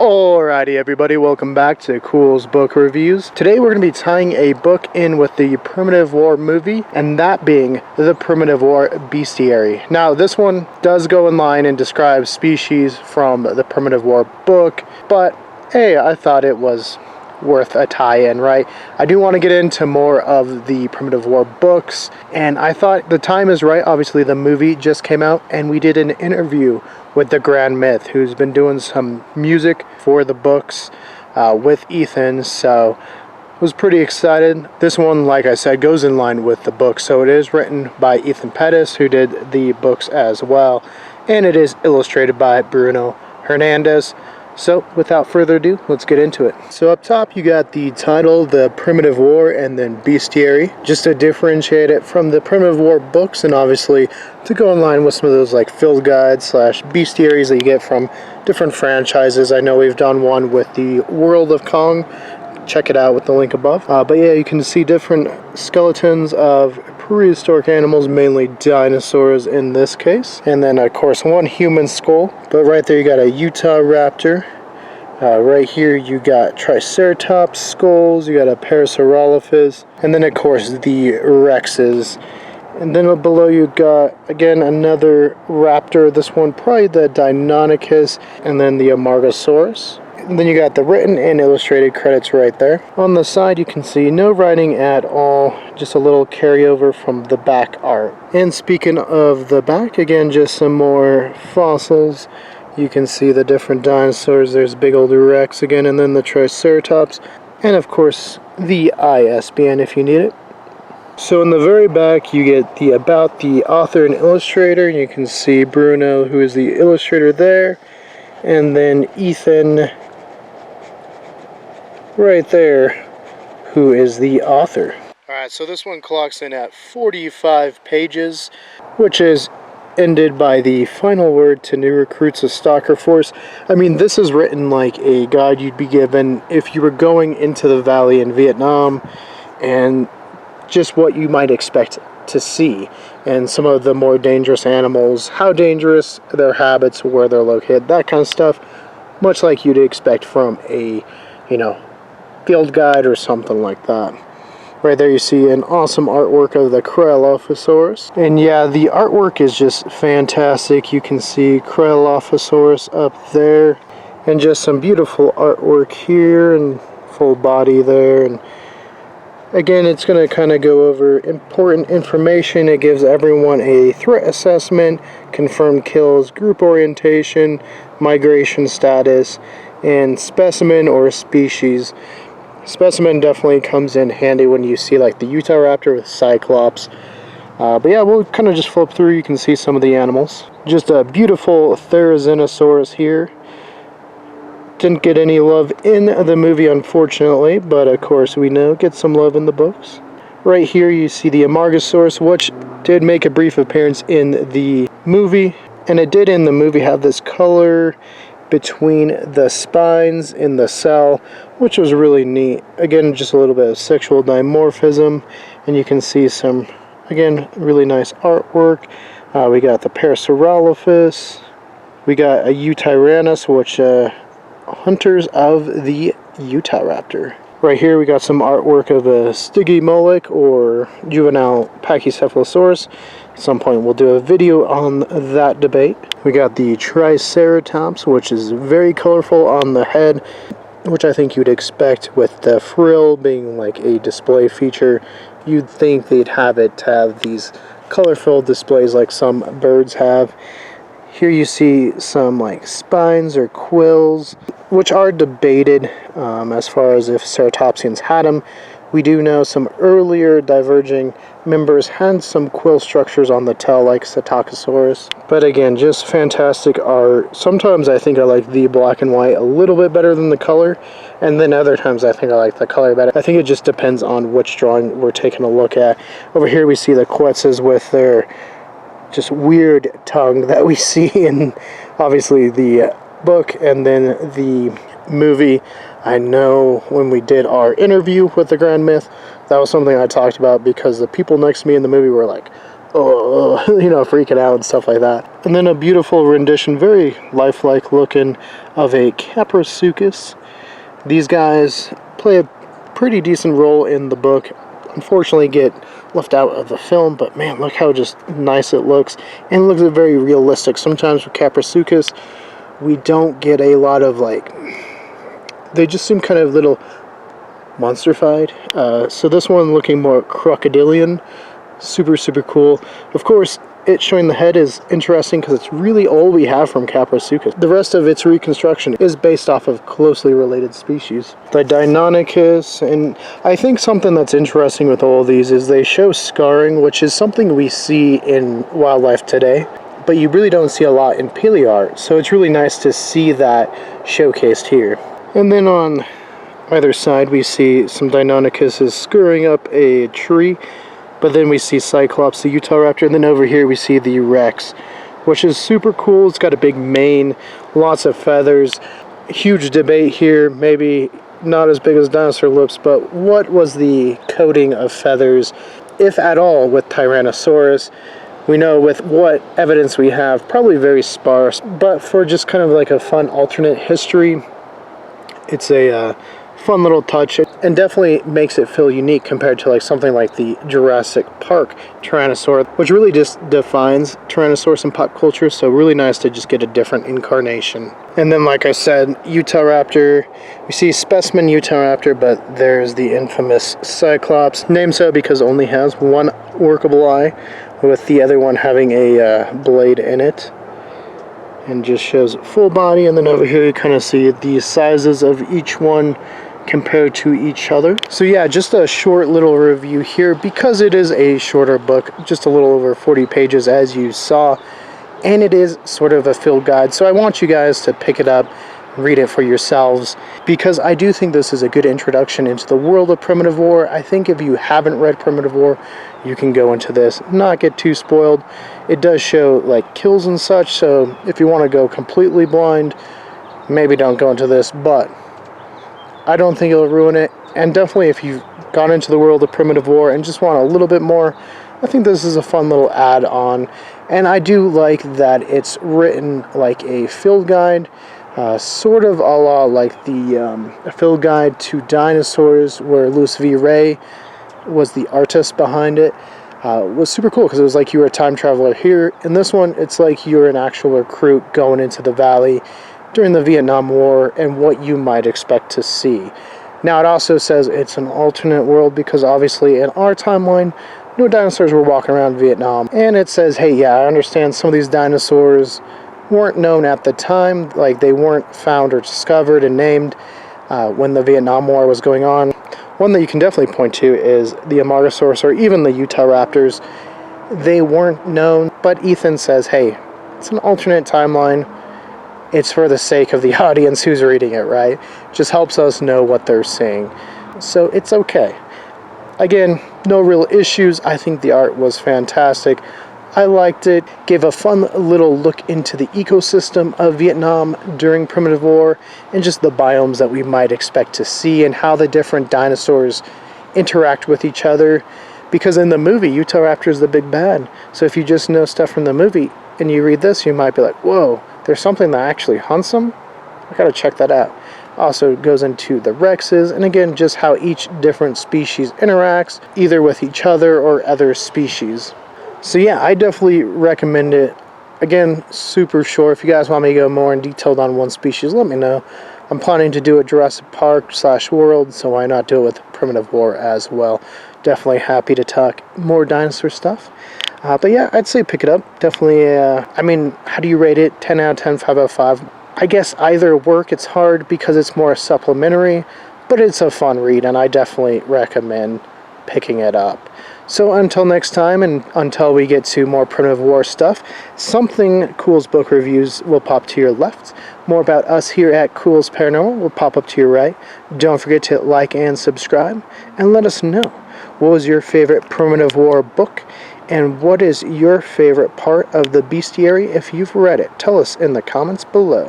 Alrighty everybody, welcome back to Culz Book Reviews. Today we're going to be tying a book in with the Primitive War movie, and that being the Primitive War Bestiary. Now this one does go in line and describe species from the Primitive War book, but hey, I thought it was worth a tie-in, right? I do want to get into more of the Primitive War books, and I thought the time is right. Obviously the movie just came out and we did an interview with the Grand Myth, who's been doing some music for the books with Ethan, so I was pretty excited. This one, like I said, goes in line with the book, so it is written by Ethan Pettus, who did the books as well, and it is illustrated by Bruno Hernandez. So without further ado, let's get into it. So up top you got the title, The Primitive War, and then Bestiary, just to differentiate it from the Primitive War books, and obviously to go in line with some of those like field guides slash bestiaries that you get from different franchises. I know we've done one with the World of Kong. Check it out with the link above. But yeah, you can see different skeletons of prehistoric animals, mainly dinosaurs in this case. And then of course one human skull. But right there you got a Utah raptor. Right here you got Triceratops skulls, you got a Parasaurolophus, and then of course the Rexes. And then below you got, again, another raptor, this one probably the Deinonychus, and then the Amargasaurus. And then you got the written and illustrated credits right there. On the side you can see no writing at all, just a little carryover from the back art. And speaking of the back, again, just some more fossils. You can see the different dinosaurs. There's big old Rex again, and then the Triceratops, and of course the ISBN if you need it. So in the very back you get the about the author and illustrator. You can see Bruno, who is the illustrator there, and then Ethan right there, who is the author. Alright, so this one clocks in at 45 pages, which is ended by the final word to new recruits of Stalker Force. I mean, this is written like a guide you'd be given if you were going into the valley in Vietnam, and just what you might expect to see, and some of the more dangerous animals, how dangerous, their habits, where they're located, that kind of stuff, much like you'd expect from a, field guide or something like that. Right there you see an awesome artwork of the Cryolophosaurus. And yeah, the artwork is just fantastic. You can see Cryolophosaurus up there, and just some beautiful artwork here, and full body there. And again, it's going to kind of go over important information. It gives everyone a threat assessment, confirmed kills, group orientation, migration status, and specimen or species. Specimen definitely comes in handy when you see like the Utah raptor with Cyclops. But yeah, we'll kind of just flip through. You can see some of the animals. Just a beautiful Therizinosaurus here. Didn't get any love in the movie, unfortunately, but of course we know get some love in the books. Right here you see the Amargasaurus, which did make a brief appearance in the movie, and it did in the movie have this color between the spines in the cell, which was really neat. Again, just a little bit of sexual dimorphism, and you can see some, again, really nice artwork. We got the Parasaurolophus, we got a Eutyrannus, which hunters of the Utah raptor. Right here we got some artwork of a Stygimoloch or juvenile Pachycephalosaurus. At some point we'll do a video on that debate. We got the Triceratops, which is very colorful on the head, which I think you'd expect with the frill being like a display feature. You'd think they'd have it to have these colorful displays like some birds have. Here you see some like spines or quills, which are debated as far as if ceratopsians had them. We do know some earlier diverging members had some quill structures on the tail like Psittacosaurus. But again, just fantastic art. Sometimes I think I like the black and white a little bit better than the color, and then other times I think I like the color better. I think it just depends on which drawing we're taking a look at. Over here we see the Quetzes with their just weird tongue that we see in obviously the book and then the movie. I know when we did our interview with the Grand Myth, that was something I talked about because the people next to me in the movie were like, freaking out and stuff like that. And then a beautiful rendition, very lifelike looking, of a Caprasuchus. These guys play a pretty decent role in the book. Unfortunately get left out of the film, but man, look how just nice it looks. And it looks very realistic. Sometimes with Caprasuchus, we don't get a lot of they just seem kind of little monsterfied. So this one looking more crocodilian. Super, super cool. Of course, it showing the head is interesting because it's really all we have from Caprasuchus. The rest of its reconstruction is based off of closely related species. The Deinonychus, and I think something that's interesting with all of these is they show scarring, which is something we see in wildlife today, but you really don't see a lot in paleoart, so it's really nice to see that showcased here. And then on either side we see some Deinonychuses scurrying up a tree. But then we see Cyclops, the Utahraptor, and then over here we see the Rex, which is super cool. It's got a big mane, lots of feathers. Huge debate here, maybe not as big as dinosaur lips, but what was the coating of feathers, if at all, with Tyrannosaurus? We know with what evidence we have, probably very sparse, but for just kind of like a fun alternate history, it's a fun little touch, and definitely makes it feel unique compared to something like the Jurassic Park Tyrannosaur, which really just defines Tyrannosaurus in pop culture. So really nice to just get a different incarnation. And then, like I said, Utahraptor. We see specimen Utahraptor, but there's the infamous Cyclops, named so because it only has one workable eye, with the other one having a blade in it. And just shows full body. And then over here you kind of see the sizes of each one compared to each other. So yeah, just a short little review here because it is a shorter book, just a little over 40 pages as you saw, and it is sort of a field guide. So I want you guys to pick it up, read it for yourselves, because I do think this is a good introduction into the world of primitive war. I think if you haven't read Primitive War, you can go into this, not get too spoiled. It does show kills and such, so if you want to go completely blind, maybe don't go into this, but I don't think it'll ruin it. And definitely if you've gone into the world of primitive war and just want a little bit more, I think this is a fun little add-on. And I do like that it's written like a field guide, sort of a la like the field guide to dinosaurs, where Louis V. Ray was the artist behind it. Was super cool because it was like you were a time traveler here. In this one, it's like you're an actual recruit going into the valley during the Vietnam War and what you might expect to see. Now it also says it's an alternate world because obviously in our timeline, no dinosaurs were walking around Vietnam. And it says, hey, yeah, I understand some of these dinosaurs weren't known at the time, like they weren't found or discovered and named when the Vietnam War was going on. One that you can definitely point to is the Amaurosaurus or even the Utahraptors. They weren't known, but Ethan says, hey, it's an alternate timeline. It's for the sake of the audience who's reading it, right? Just helps us know what they're saying. So it's okay. Again, no real issues. I think the art was fantastic. I liked it. Gave a fun little look into the ecosystem of Vietnam during primitive war and just the biomes that we might expect to see and how the different dinosaurs interact with each other. Because in the movie, Utahraptor is the big bad. So if you just know stuff from the movie and you read this, you might be like, whoa, there's something that actually hunts them? I gotta check that out. Also goes into the Rexes, and again, just how each different species interacts, either with each other or other species. So yeah, I definitely recommend it. Again, super short. If you guys want me to go more in detail on one species, let me know. I'm planning to do a Jurassic Park / World, so why not do it with Primitive War as well. Definitely happy to talk more dinosaur stuff. But yeah, I'd say pick it up. Definitely, I mean, how do you rate it? 10 out of 10, 5 out of 5. I guess either work. It's hard because it's more supplementary, but it's a fun read, and I definitely recommend picking it up. So until next time, and until we get to more Primitive War stuff, something Culz Book Reviews will pop to your left. More about us here at Culz Paranormal will pop up to your right. Don't forget to like and subscribe, and let us know what was your favorite Primitive War book, and what is your favorite part of the Bestiary if you've read it. Tell us in the comments below.